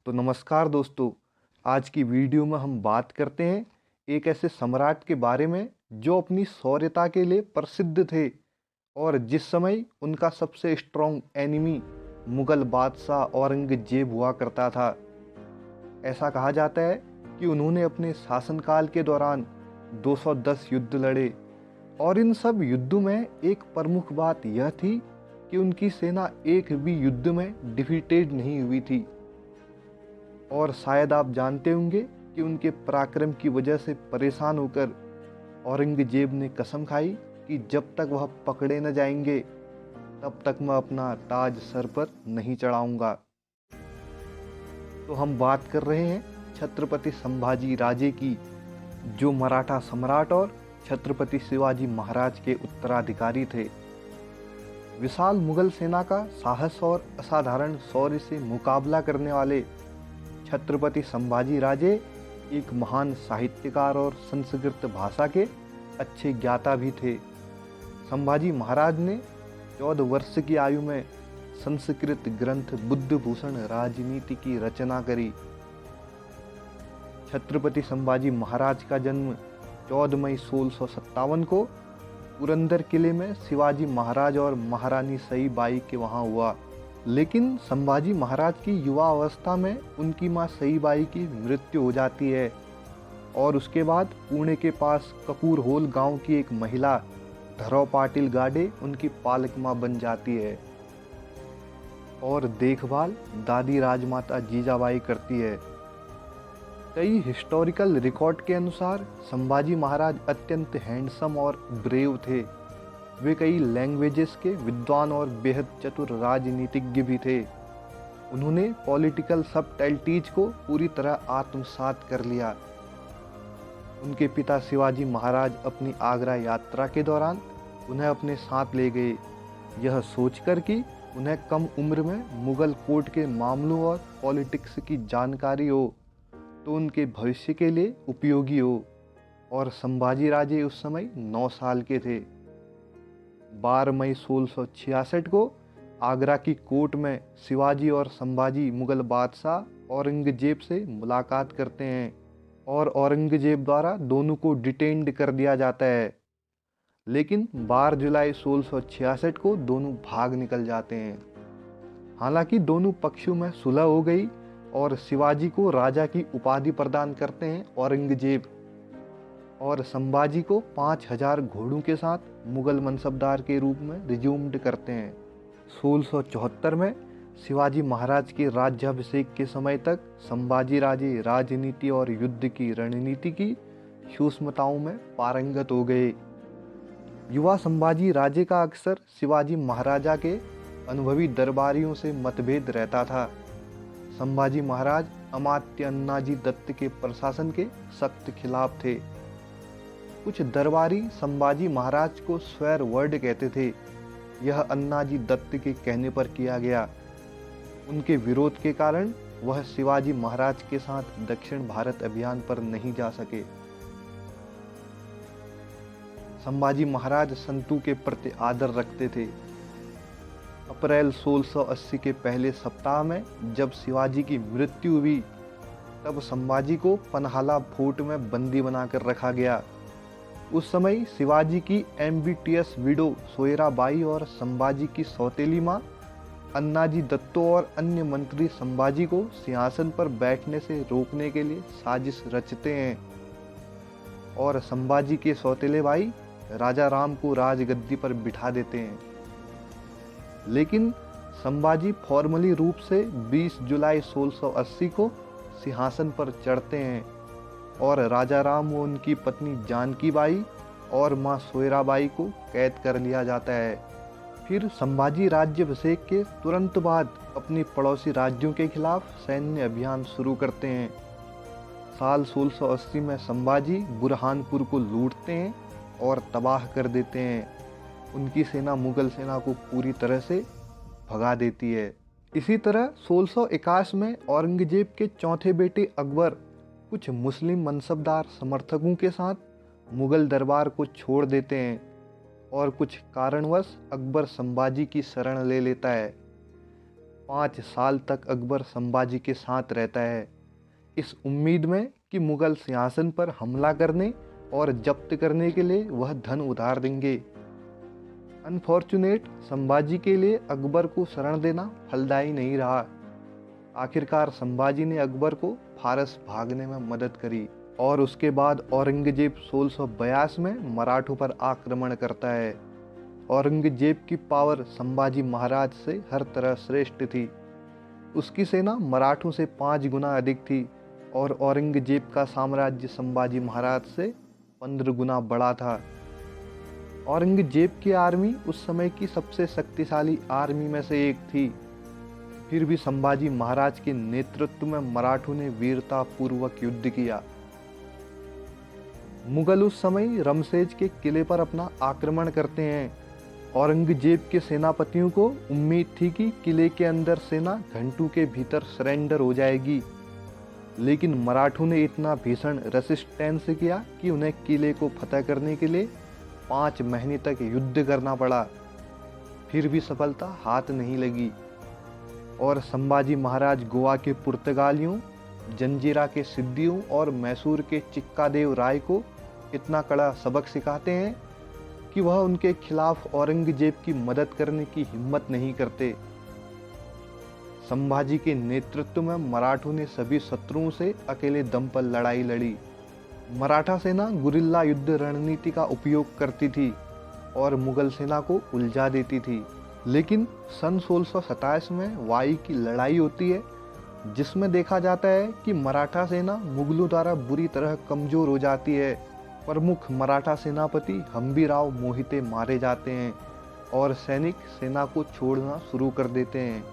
तो नमस्कार दोस्तों, आज की वीडियो में हम बात करते हैं एक ऐसे सम्राट के बारे में जो अपनी शौर्यता के लिए प्रसिद्ध थे और जिस समय उनका सबसे स्ट्रॉन्ग एनिमी मुगल बादशाह औरंगजेब हुआ करता था। ऐसा कहा जाता है कि उन्होंने अपने शासनकाल के दौरान 210 युद्ध लड़े और इन सब युद्धों में एक प्रमुख बात यह थी कि उनकी सेना एक भी युद्ध में डिफीटेड नहीं हुई थी। और शायद आप जानते होंगे कि उनके पराक्रम की वजह से परेशान होकर औरंगजेब ने कसम खाई कि जब तक वह पकड़े न जाएंगे तब तक मैं अपना ताज सर पर नहीं चढ़ाऊंगा। तो हम बात कर रहे हैं छत्रपति संभाजी राजे की, जो मराठा सम्राट और छत्रपति शिवाजी महाराज के उत्तराधिकारी थे। विशाल मुगल सेना का साहस और असाधारण शौर्य से मुकाबला करने वाले छत्रपति संभाजी राजे एक महान साहित्यकार और संस्कृत भाषा के अच्छे ज्ञाता भी थे। संभाजी महाराज ने 14 वर्ष की आयु में संस्कृत ग्रंथ बुद्धभूषण राजनीति की रचना करी। छत्रपति संभाजी महाराज का जन्म 14 मई 1657 को पुरंदर किले में शिवाजी महाराज और महारानी सईबाई के वहां हुआ। लेकिन संभाजी महाराज की युवा अवस्था में उनकी मां सईबाई की मृत्यु हो जाती है और उसके बाद पुणे के पास कपूरहोल गांव की एक महिला धरव पाटिल गाडे उनकी पालक मां बन जाती है और देखभाल दादी राजमाता जीजाबाई करती है। कई हिस्टोरिकल रिकॉर्ड के अनुसार संभाजी महाराज अत्यंत हैंडसम और ब्रेव थे। वे कई लैंग्वेजेस के विद्वान और बेहद चतुर राजनीतिज्ञ भी थे। उन्होंने पॉलिटिकल सबटल्टीज को पूरी तरह आत्मसात कर लिया। उनके पिता शिवाजी महाराज अपनी आगरा यात्रा के दौरान उन्हें अपने साथ ले गए, यह सोचकर कि उन्हें कम उम्र में मुगल कोर्ट के मामलों और पॉलिटिक्स की जानकारी हो तो उनके भविष्य के लिए उपयोगी हो। और संभाजी राजे उस समय 9 साल के थे। 12 मई 1666 को आगरा की कोर्ट में शिवाजी और संभाजी मुगल बादशाह औरंगजेब से मुलाकात करते हैं और औरंगजेब द्वारा दोनों को डिटेन्ड कर दिया जाता है। लेकिन 12 जुलाई 1666 को दोनों भाग निकल जाते हैं। हालांकि दोनों पक्षों में सुलह हो गई और शिवाजी को राजा की उपाधि प्रदान करते हैं औरंगजेब और संभाजी को 5000 घोड़ों के साथ मुगल मनसबदार के रूप में रिज्यूम्ड करते हैं। 1674 में शिवाजी महाराज के राज्याभिषेक के समय तक संभाजी राजे राजनीति और युद्ध की रणनीति की सूक्ष्मताओं में पारंगत हो गए। युवा संभाजी राजे का अक्सर शिवाजी महाराजा के अनुभवी दरबारियों से मतभेद रहता था। संभाजी महाराज अमात्य अन्नाजी दत्त के प्रशासन के सख्त खिलाफ थे। कुछ दरबारी संभाजी महाराज को स्वेर वर्ड कहते थे। यह अन्नाजी दत्त के कहने पर किया गया। उनके विरोध के कारण वह शिवाजी महाराज के साथ दक्षिण भारत अभियान पर नहीं जा सके। संभाजी महाराज संतों के प्रति आदर रखते थे। अप्रैल 1680 के पहले सप्ताह में जब शिवाजी की मृत्यु हुई तब संभाजी को पन्हाला फोर्ट में बंदी बनाकर रखा गया। उस समय शिवाजी की एम्बिटियस विडो सोयराबाई और संभाजी की सौतेली मां अन्नाजी दत्तो और अन्य मंत्री संभाजी को सिंहासन पर बैठने से रोकने के लिए साजिश रचते हैं और संभाजी के सौतेले भाई राजा राम को राजगद्दी पर बिठा देते हैं। लेकिन संभाजी फॉर्मली रूप से 20 जुलाई 1680 को सिंहासन पर चढ़ते हैं और राजा राम व उनकी पत्नी जानकी बाई और मां सोयराबाई को कैद कर लिया जाता है। फिर संभाजी राज्याभिषेक के तुरंत बाद अपने पड़ोसी राज्यों के खिलाफ सैन्य अभियान शुरू करते हैं। साल 1680 में संभाजी बुरहानपुर को लूटते हैं और तबाह कर देते हैं। उनकी सेना मुगल सेना को पूरी तरह से भगा देती है। इसी तरह 1681 में औरंगजेब के चौथे बेटे अकबर कुछ मुस्लिम मनसबदार समर्थकों के साथ मुगल दरबार को छोड़ देते हैं और कुछ कारणवश अकबर संभाजी की शरण ले लेता है। 5 साल तक अकबर संभाजी के साथ रहता है, इस उम्मीद में कि मुगल सिंहासन पर हमला करने और जब्त करने के लिए वह धन उधार देंगे। अनफॉर्चुनेट संभाजी के लिए अकबर को शरण देना फलदायी नहीं रहा। आखिरकार संभाजी ने अकबर को फारस भागने में मदद करी और उसके बाद औरंगजेब 1682 में मराठों पर आक्रमण करता है। औरंगजेब की पावर संभाजी महाराज से हर तरह श्रेष्ठ थी। उसकी सेना मराठों से 5 गुना अधिक थी और औरंगजेब का साम्राज्य संभाजी महाराज से 15 गुना बड़ा था। औरंगजेब की आर्मी उस समय की सबसे शक्तिशाली आर्मी में से एक थी। फिर भी संभाजी महाराज के नेतृत्व में मराठों ने वीरता पूर्वक युद्ध किया। मुगल उस समय रमसेज के किले पर अपना आक्रमण करते हैं। औरंगजेब के सेनापतियों को उम्मीद थी कि किले के अंदर सेना घंटों के भीतर सरेंडर हो जाएगी, लेकिन मराठों ने इतना भीषण रेसिस्टेंस किया कि उन्हें किले को फतह करने के लिए 5 महीने तक युद्ध करना पड़ा। फिर भी सफलता हाथ नहीं लगी और संभाजी महाराज गोवा के पुर्तगालियों, जंजीरा के सिद्धियों और मैसूर के चिक्कादेव राय को इतना कड़ा सबक सिखाते हैं कि वह उनके खिलाफ औरंगजेब की मदद करने की हिम्मत नहीं करते। संभाजी के नेतृत्व में मराठों ने सभी शत्रुओं से अकेले दम पर लड़ाई लड़ी। मराठा सेना गुरिल्ला युद्ध रणनीति का उपयोग करती थी और मुगल सेना को उलझा देती थी। लेकिन सन 1627 में वाई की लड़ाई होती है, जिसमें देखा जाता है कि मराठा सेना मुगलों द्वारा बुरी तरह कमजोर हो जाती है। प्रमुख मराठा सेनापति हम्बीराव मोहिते मारे जाते हैं और सैनिक सेना को छोड़ना शुरू कर देते हैं,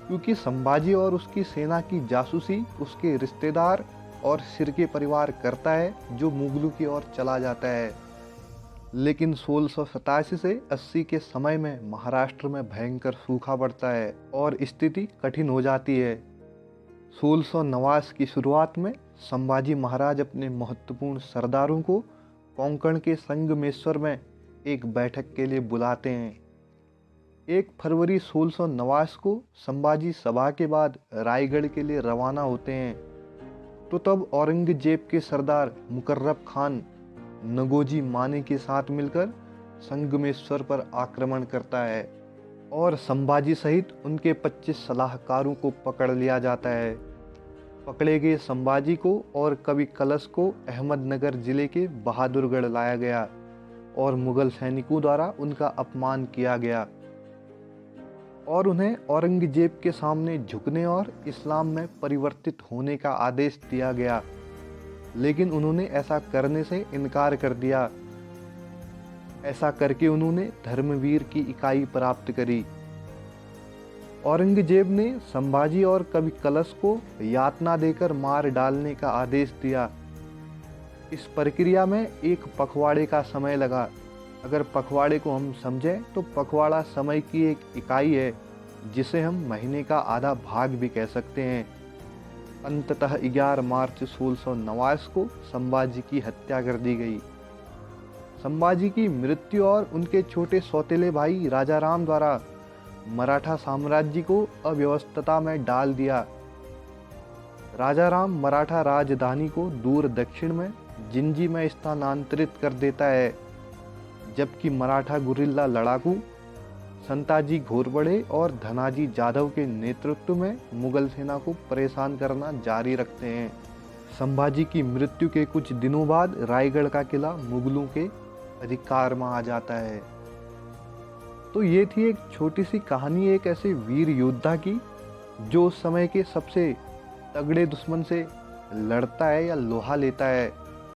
क्योंकि संभाजी और उसकी सेना की जासूसी उसके रिश्तेदार और शिर्के परिवार करता है, जो मुगलों की ओर चला जाता है। लेकिन 1687 से 80 के समय में महाराष्ट्र में भयंकर सूखा पड़ता है और स्थिति कठिन हो जाती है। 1689 की शुरुआत में संभाजी महाराज अपने महत्वपूर्ण सरदारों को कोंकण के संगमेश्वर में एक बैठक के लिए बुलाते हैं। 1 फरवरी 1689 को संभाजी सभा के बाद रायगढ़ के लिए रवाना होते हैं। तो तब औरंगजेब के सरदार मुकर्रब खान नगोजी माने के साथ मिलकर संगमेश्वर पर आक्रमण करता है और संभाजी सहित उनके 25 सलाहकारों को पकड़ लिया जाता है। पकड़े गए संभाजी को और कवि कलश को अहमदनगर जिले के बहादुरगढ़ लाया गया और मुगल सैनिकों द्वारा उनका अपमान किया गया और उन्हें औरंगजेब के सामने झुकने और इस्लाम में परिवर्तित होने का आदेश दिया गया, लेकिन उन्होंने ऐसा करने से इनकार कर दिया। ऐसा करके उन्होंने धर्मवीर की इकाई प्राप्त करी। औरंगजेब ने संभाजी और कवि कलश को यातना देकर मार डालने का आदेश दिया। इस प्रक्रिया में 1 पखवाड़े का समय लगा। अगर पखवाड़े को हम समझें तो पखवाड़ा समय की एक इकाई है, जिसे हम महीने का आधा भाग भी कह सकते हैं। अंततः 11 मार्च 1689 को संभाजी की हत्या कर दी गई। संभाजी की मृत्यु और उनके छोटे सौतेले भाई राजाराम द्वारा मराठा साम्राज्य को अव्यवस्था में डाल दिया। राजाराम मराठा राजधानी को दूर दक्षिण में जिंजी में स्थानांतरित कर देता है, जबकि मराठा गुरिल्ला लड़ाकू संताजी घोरपड़े और धनाजी जाधव के नेतृत्व में मुगल सेना को परेशान करना जारी रखते हैं। संभाजी की मृत्यु के कुछ दिनों बाद रायगढ़ का किला मुगलों के अधिकार में आ जाता है। तो ये थी एक छोटी सी कहानी एक ऐसे वीर योद्धा की, जो उस समय के सबसे तगड़े दुश्मन से लड़ता है या लोहा लेता है।